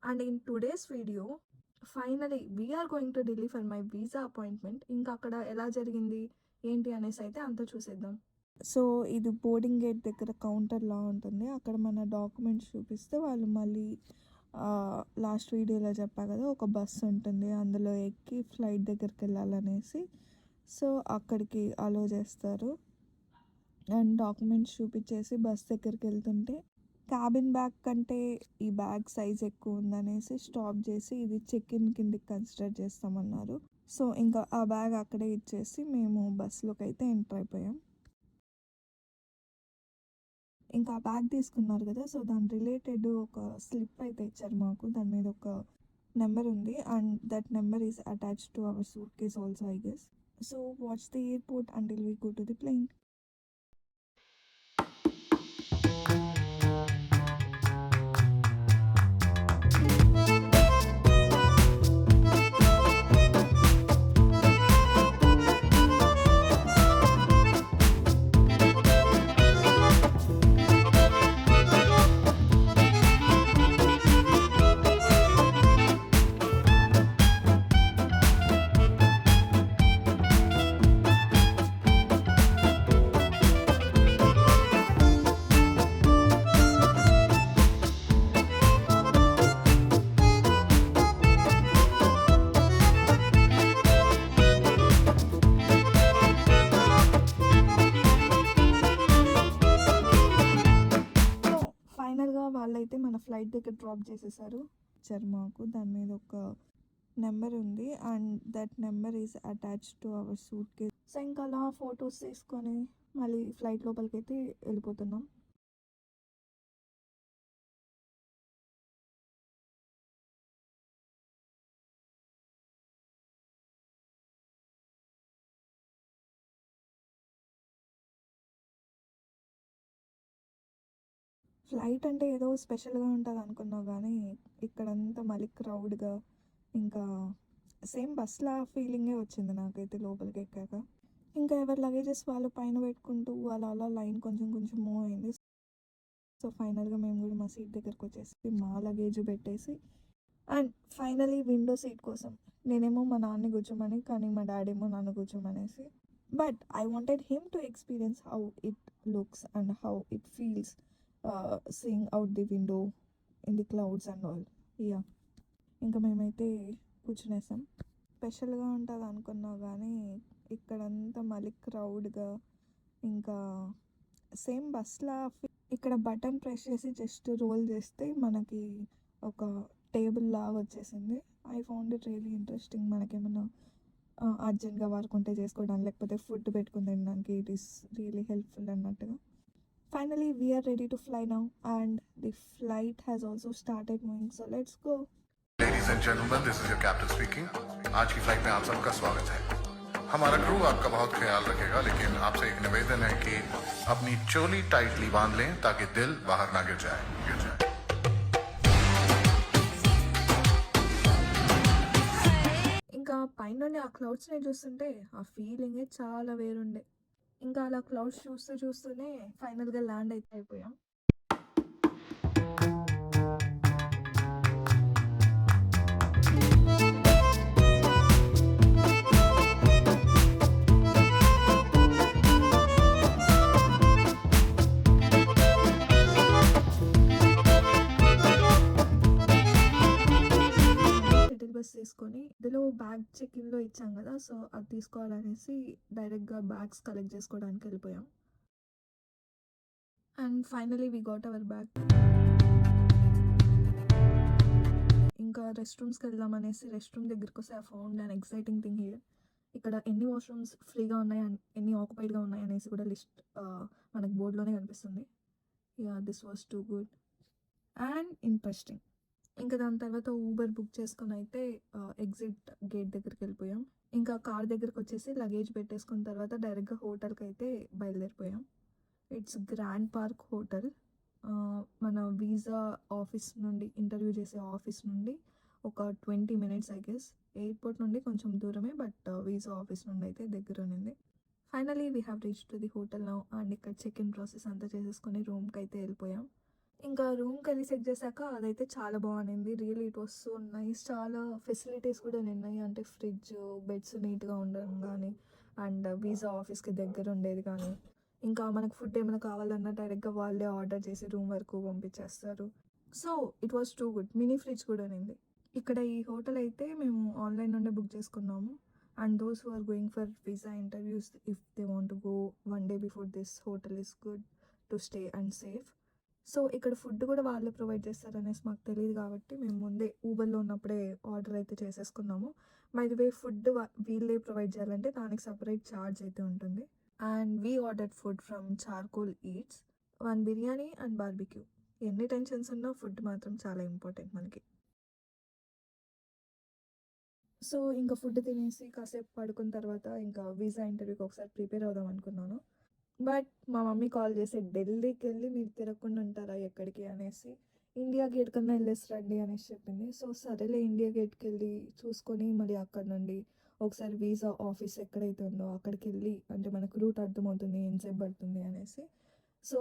And in today's video, finally we are going to Delhi for my visa appointment. ఇంకా అక్కడ ఎలా జరిగింది ఏంటి అనేసి అయితే అంతా చూసేద్దాం. సో ఇది బోర్డింగ్ గేట్ దగ్గర కౌంటర్ లా ఉంటుంది. అక్కడ మన డాక్యుమెంట్స్ చూపిస్తే వాళ్ళు మళ్ళీ లాస్ట్ వీడియోలో చెప్పా కదా, ఒక బస్సు ఉంటుంది, అందులో ఎక్కి ఫ్లైట్ దగ్గరికి వెళ్ళాలనేసి. సో అక్కడికి అలో చేస్తారు. అండ్ డాక్యుమెంట్స్ చూపించేసి బస్ దగ్గరికి వెళ్తుంటే క్యాబిన్ బ్యాగ్ కంటే ఈ బ్యాగ్ సైజ్ ఎక్కువ ఉందనేసి స్టాప్ చేసి ఇది చెక్ ఇన్ కిందకి కన్సిడర్ చేస్తామన్నారు. సో ఇంకా ఆ బ్యాగ్ అక్కడే ఇచ్చేసి మేము బస్సులోకి అయితే ఎంటర్ అయిపోయాం. ఇంకా ఆ బ్యాగ్ తీసుకున్నారు కదా, సో దాని రిలేటెడ్ ఒక స్లిప్ అయితే ఇచ్చారు మాకు. దాని మీద ఒక నెంబర్ ఉంది and that number is attached to our suitcase also I guess. So what's the airport until we go to the plane. ఫైనల్గా వాళ్ళైతే మన ఫ్లైట్ దగ్గర డ్రాప్ చేసేసారు. ఇచ్చారు మాకు. దాని మీద ఒక నెంబర్ ఉంది and that number is attached to our suit case. So ఇంకా అలా ఫొటోస్ తీసుకొని మళ్ళీ ఫ్లైట్ లోపలికి అయితే వెళ్ళిపోతున్నాం. ఫ్లైట్ అంటే ఏదో స్పెషల్గా ఉంటుంది అనుకున్నా కానీ ఇక్కడంతా మళ్ళీ క్రౌడ్గా, ఇంకా సేమ్ బస్లా ఫీలింగే వచ్చింది నాకైతే లోపలికి ఎక్కాక. ఇంకా ఎవరి లగేజెస్ వాళ్ళు పైన పెట్టుకుంటూ అలా అలా లైన్ కొంచెం కొంచెం మూవ్ అయింది. సో ఫైనల్గా మేము కూడా మా సీట్ దగ్గరకు వచ్చేసి మా లగేజ్ పెట్టేసి అండ్ ఫైనలీ విండో సీట్ కోసం నేనేమో మా నాన్నని కూర్చోమని, కానీ మా డాడీ ఏమో నన్ను కూర్చోమనేసి. But I wanted him to experience how it looks and how it feels seeing out the window in the clouds and all. Yeah, ఇంకా మేమైతే కూర్చునేసాం. స్పెషల్గా ఉంటుంది అనుకున్నా కానీ ఇక్కడంతా మళ్ళీ క్రౌడ్గా, ఇంకా సేమ్ బస్లా. ఇక్కడ బటన్ ప్రెస్ చేసి జస్ట్ రోల్ చేస్తే మనకి ఒక టేబుల్ లాగా వచ్చేసింది. I found it really interesting. మనకేమన్నా అర్జెంట్గా వర్క్ ఉంటే చేసుకోవడానికి, లేకపోతే ఫుడ్ పెట్టుకుని తినడానికి ఇట్ ఈస్ రియలీ హెల్ప్ఫుల్ అన్నట్టుగా. Finally, we are ready to fly now and the flight has also started moving. So let's go. Ladies and gentlemen, this is your captain speaking. आज की flight में आप सबका स्वागत है. हमारा क्रू आपका बहुत ख्याल रखेगा, लेकिन आपसे एक निवेदन है कि अपनी चोली टाइटली बांध लें ताकि दिल बाहर ना गिर जाए. ఇంకా పైన ఆ క్లౌడ్స్ని చూస్తుంటే ఆ ఫీలింగే చాలా వేరుండే. ఇంకా అలా క్లౌడ్స్ చూస్తూనే ఫైనల్గా ల్యాండ్ అయితే అయిపోయాం. బస్ తీసుకొని ఇందులో బ్యాగ్ చెక్ ఇన్లో ఇచ్చాం కదా, సో అది తీసుకోవాలనేసి డైరెక్ట్గా బ్యాగ్స్ కలెక్ట్ చేసుకోవడానికి వెళ్ళిపోయాం. And finally we got our bag. ఇంకా రెస్ట్ రూమ్స్కి వెళ్దామనేసి రెస్ట్ రూమ్ దగ్గరికి వస్తే I found an exciting thing here. ఇక్కడ ఎన్ని వాష్రూమ్స్ ఫ్రీగా ఉన్నాయి అండ్ ఎన్ని ఆక్యుపైడ్గా ఉన్నాయి అనేసి కూడా లిస్ట్ మనకు బోర్డులోనే కనిపిస్తుంది. Yeah, this was too good and interesting. ఇంకా దాని తర్వాత ఊబర్ బుక్ చేసుకొని అయితే ఎగ్జిట్ గేట్ దగ్గరికి వెళ్ళిపోయాం. ఇంకా కార్ దగ్గరికి వచ్చేసి లగేజ్ పెట్టేసుకున్న తర్వాత డైరెక్ట్గా హోటల్కి అయితే బయలుదేరిపోయాం. It's Grand Park hotel. మన వీసా ఆఫీస్ నుండి, ఇంటర్వ్యూ చేసే ఆఫీస్ నుండి ఒక 20 minutes ఐ గెస్. ఎయిర్పోర్ట్ నుండి కొంచెం దూరమే, బట్ వీసా ఆఫీస్ నుండి అయితే దగ్గర ఉన్నింది. Finally we have reach to the hotel now and ఇక్కడ చెక్ ఇన్ ప్రాసెస్ అంతా చేసేసుకొని రూమ్కి అయితే వెళ్ళిపోయాం. ఇంకా రూమ్‌కెళ్ళి చెక్ చేశాక అదైతే చాలా బాగుండింది. Really it was so nice. చాలా ఫెసిలిటీస్ కూడా ఉన్నాయి. అంటే ఫ్రిడ్జ్, బెడ్స్ నీట్‌గా ఉండడం గానీ, అండ్ వీసా ఆఫీస్‌కి దగ్గర ఉండేది కానీ, ఇంకా మనకు ఫుడ్ ఏమైనా కావాలన్నా డైరెక్ట్‌గా వాళ్ళే ఆర్డర్ చేసి రూమ్ వరకు పంపించేస్తారు. So, it was too good. Mini fridge కూడా ఉన్నింది. ఇక్కడ ఈ హోటల్ అయితే మేము ఆన్‌లైన్ నుండే బుక్ చేసుకున్నాము. And those who are going for visa interviews, if they want to go 1 day before, this hotel is good to stay and safe. So, ఇక్కడ food కూడా వాళ్ళే ప్రొవైడ్ చేస్తారనేసి మాకు తెలీదు కాబట్టి మేము ముందే ఊబర్‌లో ఉన్నప్పుడే ఆర్డర్ అయితే చేసేసుకున్నాము. బై ది వే ఫుడ్ వీళ్ళే ప్రొవైడ్ చేయాలంటే దానికి సెపరేట్ ఛార్జ్ అయితే ఉంటుంది. And we ordered food from charcoal eats, 1 biryani and barbecue. ఎన్ని టెన్షన్స్ ఉన్నా ఫుడ్ మాత్రం చాలా ఇంపార్టెంట్ మనకి. సో, ఇంక ఫుడ్ తినేసి కాసేపు పడుకున్న తర్వాత ఇంకా వీసా ఇంటర్వ్యూకి ఒకసారి ప్రిపేర్ అవుదాం అనుకున్నాను. బట్ మా మమ్మీ కాల్ చేసి ఢిల్లీకెళ్ళి మీరు తిరగకుండా ఉంటారా ఎక్కడికి అనేసి, ఇండియా గేట్ కన్నా వెళ్ళేసి రండి అనేసి చెప్పింది. సో, సరేలే ఇండియా గేట్‌కెళ్ళి చూసుకొని మళ్ళీ అక్కడ నుండి ఒకసారి వీసా ఆఫీస్ ఎక్కడైతే ఉందో అక్కడికెళ్ళి, అంటే మనకు రూట్ అర్థమవుతుంది ఎంతసేపు పడుతుంది అనేసి. సో,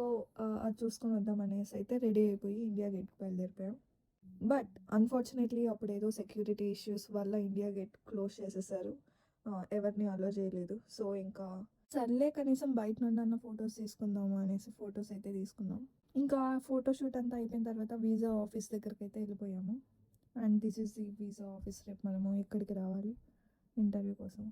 అది చూసుకొని వద్దాం అనేసి అయితే రెడీ అయిపోయి ఇండియా గేట్‌కి బయలుదేరిపోయాం. బట్ అన్‌ఫార్చునేట్‌లీ అప్పుడేదో సెక్యూరిటీ ఇష్యూస్ వల్ల ఇండియా గేట్ క్లోజ్ చేసేసారు. ఎవరిని అలో చేయలేదు. సో, ఇంకా సర్లే కనీసం బయట నుండన్నా ఫోటోస్ తీసుకుందాము అనేసి ఫోటోస్ అయితే తీసుకున్నాం. ఇంకా ఫోటోషూట్ అంతా అయిపోయిన తర్వాత వీసా ఆఫీస్ దగ్గరకైతే వెళ్ళిపోయాము. And this is the visa office. రేపు మనము ఇక్కడికి రావాలి ఇంటర్వ్యూ కోసం.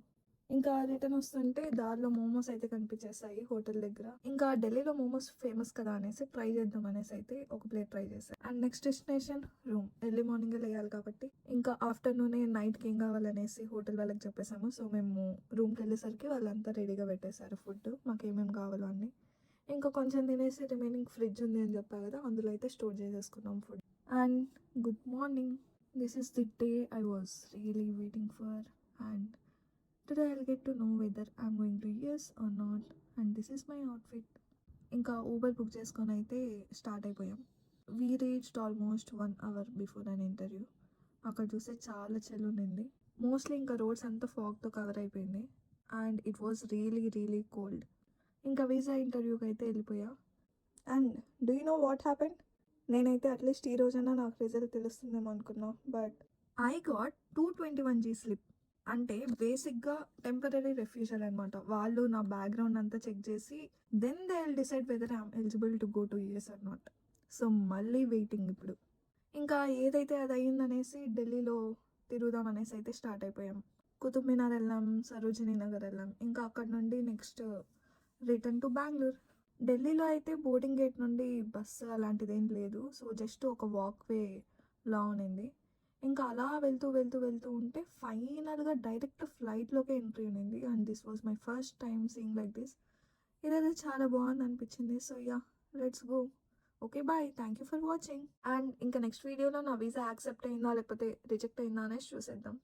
ఇంకా రిటర్న్ వస్తుంటే దారిలో మోమోస్ అయితే కనిపించేసాయి హోటల్ దగ్గర. ఇంకా ఢిల్లీలో మోమోస్ ఫేమస్ కదా అనేసి ట్రై చేద్దాం అనేసి అయితే ఒక ప్లేట్ ట్రై చేశాను. And next destination room. Early మార్నింగే లేయాలి కాబట్టి ఇంకా ఆఫ్టర్నూనే నైట్కి ఏం కావాలనేసి హోటల్ వాళ్ళకి చెప్పేసాము. సో, మేము రూమ్కి వెళ్ళేసరికి వాళ్ళంతా రెడీగా పెట్టేశారు ఫుడ్, మాకు ఏమేమి కావాలో అన్నీ. ఇంకా కొంచెం తినేసి రిమైనింగ్ ఫ్రిడ్జ్ ఉంది అని చెప్పా కదా, అందులో అయితే స్టోర్ చేసేసుకున్నాం food. And good morning. This is the day I was really waiting for. And today I'll get to know whether I'm going to yes or not, and this is my outfit. ఇంకా Uber book చేసుకొని అయితే start అయిపోయాం. We reached almost 1 hour before an interview. అక్కడ చూస్తే చాలా చలి ఉండింది. Mostly ఇంకా రోడ్స్ అంతా ఫాగ్తో కవర్ అయిపోయింది. And it was really really cold. ఇంకా వీసా ఇంటర్వ్యూకి అయితే వెళ్ళిపోయా. And do you know what happened? నేనైతే అట్లీస్ట్ ఈ రోజైనా నాకు రిజల్ట్ తెలుస్తుందేమో అనుకున్నా. But I got 221G slip. అంటే బేసిక్‌గా టెంపరరీ రిఫ్యూజల్ అనమాట. వాళ్ళు నా బ్యాక్‌గ్రౌండ్ అంతా చెక్ చేసి then they will decide whether I am eligible to go to US or not. So, మళ్ళీ వెయిటింగ్ ఇప్పుడు. ఇంకా ఏదైతే అది అయిందనేసి ఢిల్లీలో తిరుగుదాం అనేసి అయితే స్టార్ట్ అయిపోయాం. కుతుబ్ మినార్ వెళ్ళాం, సరోజినీ నగర్ వెళ్ళాం. ఇంకా అక్కడ నుండి నెక్స్ట్ రిటర్న్ టు బెంగుళూరు. ఢిల్లీలో అయితే బోర్డింగ్ గేట్ నుండి బస్సు అలాంటిదేం లేదు. సో, జస్ట్ ఒక వాక్‌వే లా ఉన్నింది. ఇంకా అలా వెళ్తూ ఉంటే ఫైనల్‌గా డైరెక్ట్ ఫ్లైట్‌లోకే ఎంట్రీ ఉన్నింది. And this was my first time seeing like this. ఇదైతే చాలా బాగుందనిపించింది. So, yeah! Let's go. Okay. Bye. Thank you for watching. And ఇంకా నెక్స్ట్ వీడియోలో నా వీసా యాక్సెప్ట్ అయిందా లేకపోతే రిజెక్ట్ అయిందా అనేసి చూసేద్దాం.